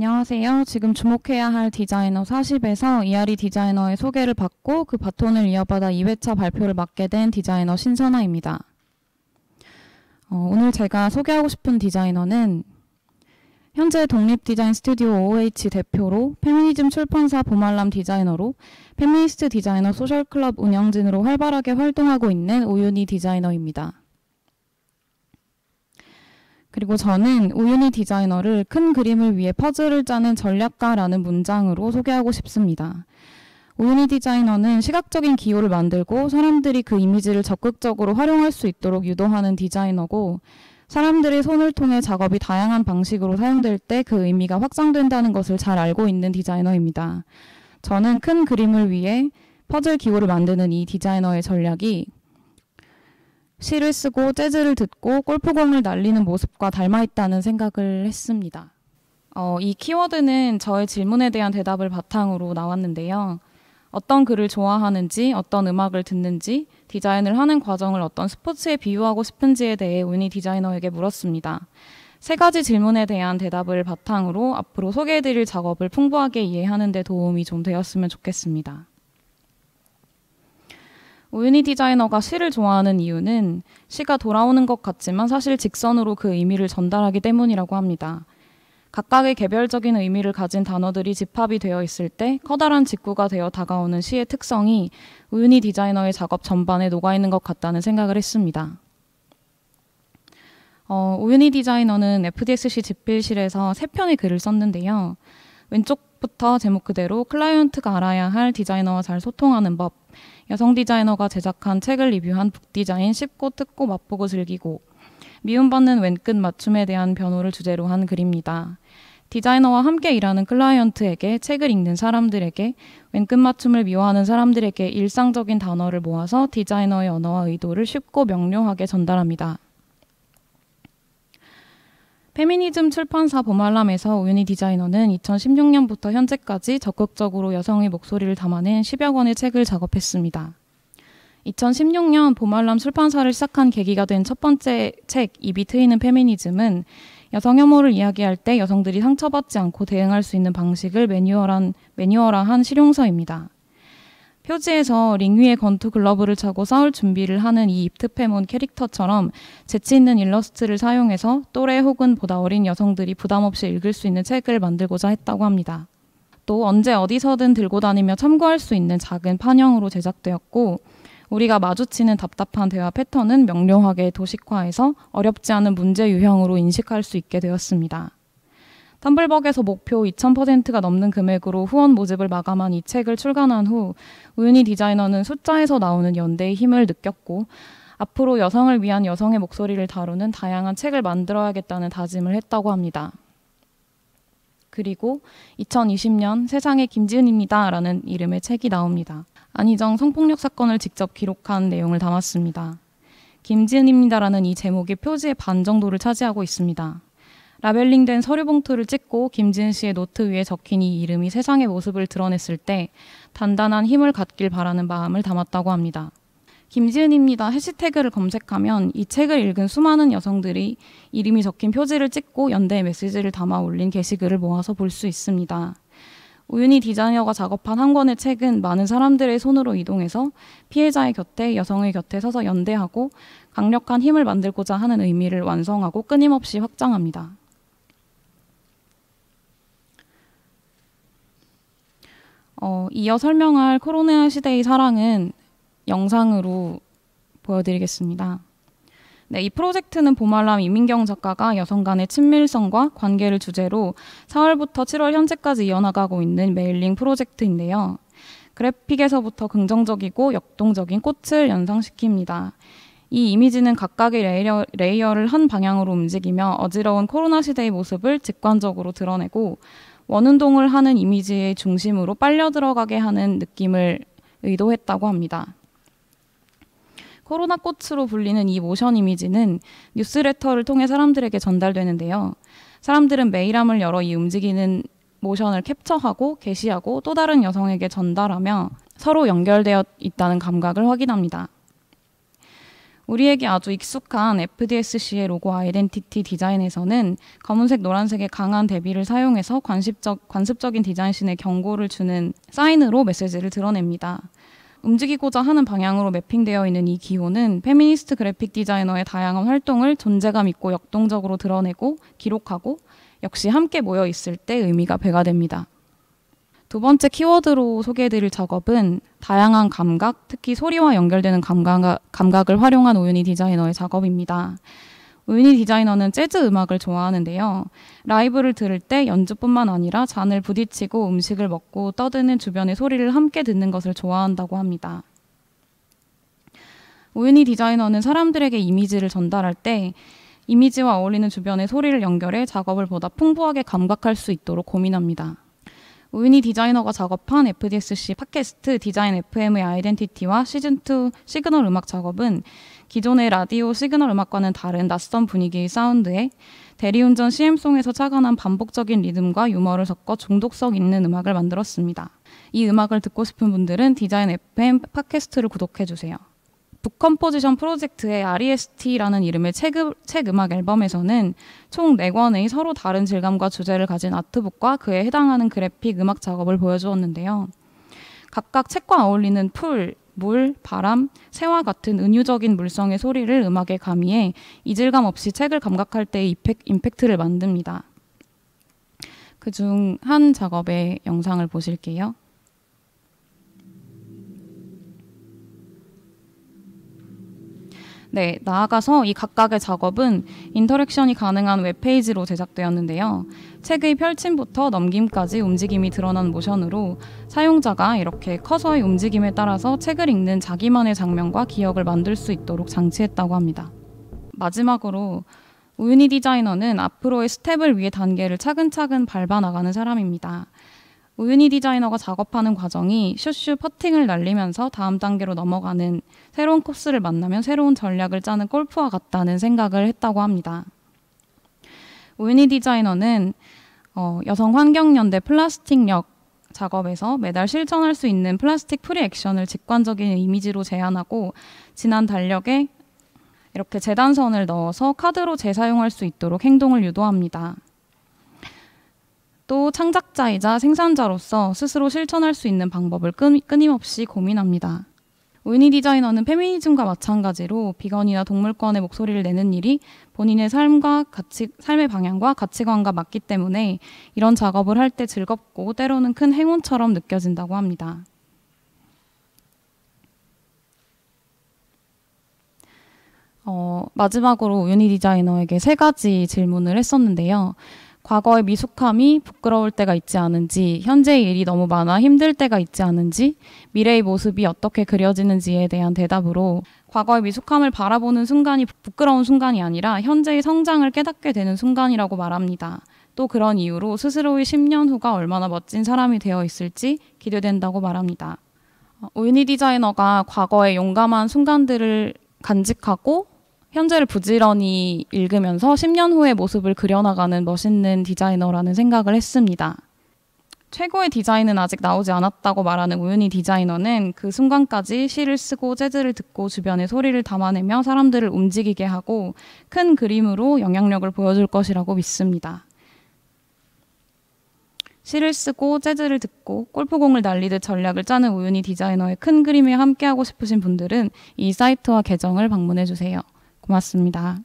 안녕하세요. 지금 주목해야 할 디자이너 40에서 이하리 디자이너의 소개를 받고 그 바톤을 이어받아 2회차 발표를 맡게 된 디자이너 신선아입니다. 오늘 제가 소개하고 싶은 디자이너는 현재 독립디자인 스튜디오 OH 대표로 페미니즘 출판사 보말람 디자이너로 페미니스트 디자이너 소셜클럽 운영진으로 활발하게 활동하고 있는 우윤희 디자이너입니다. 그리고 저는 우윤희 디자이너를 큰 그림을 위해 퍼즐을 짜는 전략가라는 문장으로 소개하고 싶습니다. 우윤희 디자이너는 시각적인 기호를 만들고 사람들이 그 이미지를 적극적으로 활용할 수 있도록 유도하는 디자이너고, 사람들의 손을 통해 작업이 다양한 방식으로 사용될 때 그 의미가 확장된다는 것을 잘 알고 있는 디자이너입니다. 저는 큰 그림을 위해 퍼즐 기호를 만드는 이 디자이너의 전략이 시를 쓰고 재즈를 듣고 골프공을 날리는 모습과 닮아있다는 생각을 했습니다. 이 키워드는 저의 질문에 대한 대답을 바탕으로 나왔는데요. 어떤 글을 좋아하는지, 어떤 음악을 듣는지, 디자인을 하는 과정을 어떤 스포츠에 비유하고 싶은지에 대해 우윤희 디자이너에게 물었습니다. 세 가지 질문에 대한 대답을 바탕으로 앞으로 소개해드릴 작업을 풍부하게 이해하는 데 도움이 좀 되었으면 좋겠습니다. 우윤희 디자이너가 시를 좋아하는 이유는 시가 돌아오는 것 같지만 사실 직선으로 그 의미를 전달하기 때문이라고 합니다. 각각의 개별적인 의미를 가진 단어들이 집합이 되어 있을 때 커다란 직구가 되어 다가오는 시의 특성이 우윤희 디자이너의 작업 전반에 녹아있는 것 같다는 생각을 했습니다. 우윤희 디자이너는 FDSC 집필실에서 3편의 글을 썼는데요. 왼쪽부터 제목 그대로 클라이언트가 알아야 할 디자이너와 잘 소통하는 법, 여성 디자이너가 제작한 책을 리뷰한 북디자인 씹고 뜯고 맛보고 즐기고, 미움받는 왼끝 맞춤에 대한 변호를 주제로 한 글입니다. 디자이너와 함께 일하는 클라이언트에게, 책을 읽는 사람들에게, 왼끝 맞춤을 미워하는 사람들에게 일상적인 단어를 모아서 디자이너의 언어와 의도를 쉽고 명료하게 전달합니다. 페미니즘 출판사 보말람에서 우윤희 디자이너는 2016년부터 현재까지 적극적으로 여성의 목소리를 담아낸 10여 권의 책을 작업했습니다. 2016년 보말람 출판사를 시작한 계기가 된 첫 번째 책, 입이 트이는 페미니즘은 여성 혐오를 이야기할 때 여성들이 상처받지 않고 대응할 수 있는 방식을 매뉴얼화한 실용서입니다. 표지에서 링 위에 권투 글러브를 차고 싸울 준비를 하는 이 입트페몬 캐릭터처럼 재치 있는 일러스트를 사용해서 또래 혹은 보다 어린 여성들이 부담 없이 읽을 수 있는 책을 만들고자 했다고 합니다. 또 언제 어디서든 들고 다니며 참고할 수 있는 작은 판형으로 제작되었고, 우리가 마주치는 답답한 대화 패턴은 명료하게 도식화해서 어렵지 않은 문제 유형으로 인식할 수 있게 되었습니다. 텀블벅에서 목표 2000%가 넘는 금액으로 후원 모집을 마감한 이 책을 출간한 후 우윤희 디자이너는 숫자에서 나오는 연대의 힘을 느꼈고, 앞으로 여성을 위한 여성의 목소리를 다루는 다양한 책을 만들어야겠다는 다짐을 했다고 합니다. 그리고 2020년 세상의 김지은입니다 라는 이름의 책이 나옵니다. 안희정 성폭력 사건을 직접 기록한 내용을 담았습니다. 김지은입니다라는 이 제목이 표지의 반 정도를 차지하고 있습니다. 라벨링된 서류 봉투를 찍고 김지은 씨의 노트 위에 적힌 이 이름이 세상의 모습을 드러냈을 때 단단한 힘을 갖길 바라는 마음을 담았다고 합니다. 김지은입니다 해시태그를 검색하면 이 책을 읽은 수많은 여성들이 이름이 적힌 표지를 찍고 연대의 메시지를 담아 올린 게시글을 모아서 볼 수 있습니다. 우윤희 디자이너가 작업한 한 권의 책은 많은 사람들의 손으로 이동해서 피해자의 곁에, 여성의 곁에 서서 연대하고 강력한 힘을 만들고자 하는 의미를 완성하고 끊임없이 확장합니다. 이어 설명할 코로나 시대의 사랑은 영상으로 보여드리겠습니다. 네, 이 프로젝트는 보말람 이민경 작가가 여성 간의 친밀성과 관계를 주제로 4월부터 7월 현재까지 이어나가고 있는 메일링 프로젝트인데요. 그래픽에서부터 긍정적이고 역동적인 꽃을 연상시킵니다. 이 이미지는 각각의 레이어를 한 방향으로 움직이며 어지러운 코로나 시대의 모습을 직관적으로 드러내고, 원운동을 하는 이미지의 중심으로 빨려 들어가게 하는 느낌을 의도했다고 합니다. 코로나 꽃으로 불리는 이 모션 이미지는 뉴스레터를 통해 사람들에게 전달되는데요. 사람들은 메일함을 열어 이 움직이는 모션을 캡처하고 게시하고 또 다른 여성에게 전달하며 서로 연결되어 있다는 감각을 확인합니다. 우리에게 아주 익숙한 FDSC의 로고 아이덴티티 디자인에서는 검은색, 노란색의 강한 대비를 사용해서 관습적인 디자인신의 경고를 주는 사인으로 메시지를 드러냅니다. 움직이고자 하는 방향으로 매핑되어 있는 이 기호는 페미니스트 그래픽 디자이너의 다양한 활동을 존재감 있고 역동적으로 드러내고 기록하고 역시 함께 모여 있을 때 의미가 배가 됩니다. 두 번째 키워드로 소개해드릴 작업은 다양한 감각, 특히 소리와 연결되는 감각을 활용한 오윤희 디자이너의 작업입니다. 오윤희 디자이너는 재즈 음악을 좋아하는데요. 라이브를 들을 때 연주뿐만 아니라 잔을 부딪히고 음식을 먹고 떠드는 주변의 소리를 함께 듣는 것을 좋아한다고 합니다. 오윤희 디자이너는 사람들에게 이미지를 전달할 때 이미지와 어울리는 주변의 소리를 연결해 작업을 보다 풍부하게 감각할 수 있도록 고민합니다. 오윤희 디자이너가 작업한 FDSC 팟캐스트 디자인 FM의 아이덴티티와 시즌2 시그널 음악 작업은 기존의 라디오 시그널 음악과는 다른 낯선 분위기의 사운드에 대리운전 CM송에서 착안한 반복적인 리듬과 유머를 섞어 중독성 있는 음악을 만들었습니다. 이 음악을 듣고 싶은 분들은 디자인 FM 팟캐스트를 구독해주세요. 북컴포지션 프로젝트의 REST라는 이름의 책 음악 앨범에서는 총 4권의 서로 다른 질감과 주제를 가진 아트북과 그에 해당하는 그래픽 음악 작업을 보여주었는데요. 각각 책과 어울리는 풀, 물, 바람, 새와 같은 은유적인 물성의 소리를 음악에 가미해 이질감 없이 책을 감각할 때의 임팩트를 만듭니다. 그중 한 작업의 영상을 보실게요. 네, 나아가서 이 각각의 작업은 인터랙션이 가능한 웹페이지로 제작되었는데요. 책의 펼침부터 넘김까지 움직임이 드러난 모션으로 사용자가 이렇게 커서의 움직임에 따라서 책을 읽는 자기만의 장면과 기억을 만들 수 있도록 장치했다고 합니다. 마지막으로 오윤희 디자이너는 앞으로의 스텝을 위해 단계를 차근차근 밟아 나가는 사람입니다. 오윤희 디자이너가 작업하는 과정이 슈슈 퍼팅을 날리면서 다음 단계로 넘어가는 새로운 코스를 만나면 새로운 전략을 짜는 골프와 같다는 생각을 했다고 합니다. 오윤희 디자이너는 여성환경연대 플라스틱역 작업에서 매달 실천할 수 있는 플라스틱 프리 액션을 직관적인 이미지로 제안하고 지난 달력에 이렇게 재단선을 넣어서 카드로 재사용할 수 있도록 행동을 유도합니다. 또 창작자이자 생산자로서 스스로 실천할 수 있는 방법을 끊임없이 고민합니다. 오윤희 디자이너는 페미니즘과 마찬가지로 비건이나 동물권의 목소리를 내는 일이 본인의 삶의 방향과 가치관과 맞기 때문에 이런 작업을 할 때 즐겁고 때로는 큰 행운처럼 느껴진다고 합니다. 마지막으로 오윤희 디자이너에게 3가지 질문을 했었는데요. 과거의 미숙함이 부끄러울 때가 있지 않은지, 현재의 일이 너무 많아 힘들 때가 있지 않은지, 미래의 모습이 어떻게 그려지는지에 대한 대답으로 과거의 미숙함을 바라보는 순간이 부끄러운 순간이 아니라 현재의 성장을 깨닫게 되는 순간이라고 말합니다. 또 그런 이유로 스스로의 10년 후가 얼마나 멋진 사람이 되어 있을지 기대된다고 말합니다. 오윤희 디자이너가 과거의 용감한 순간들을 간직하고 현재를 부지런히 읽으면서 10년 후의 모습을 그려나가는 멋있는 디자이너라는 생각을 했습니다. 최고의 디자인은 아직 나오지 않았다고 말하는 오윤희 디자이너는 그 순간까지 시를 쓰고 재즈를 듣고 주변의 소리를 담아내며 사람들을 움직이게 하고 큰 그림으로 영향력을 보여줄 것이라고 믿습니다. 시를 쓰고 재즈를 듣고 골프공을 날리듯 전략을 짜는 오윤희 디자이너의 큰 그림에 함께하고 싶으신 분들은 이 사이트와 계정을 방문해주세요. 고맙습니다.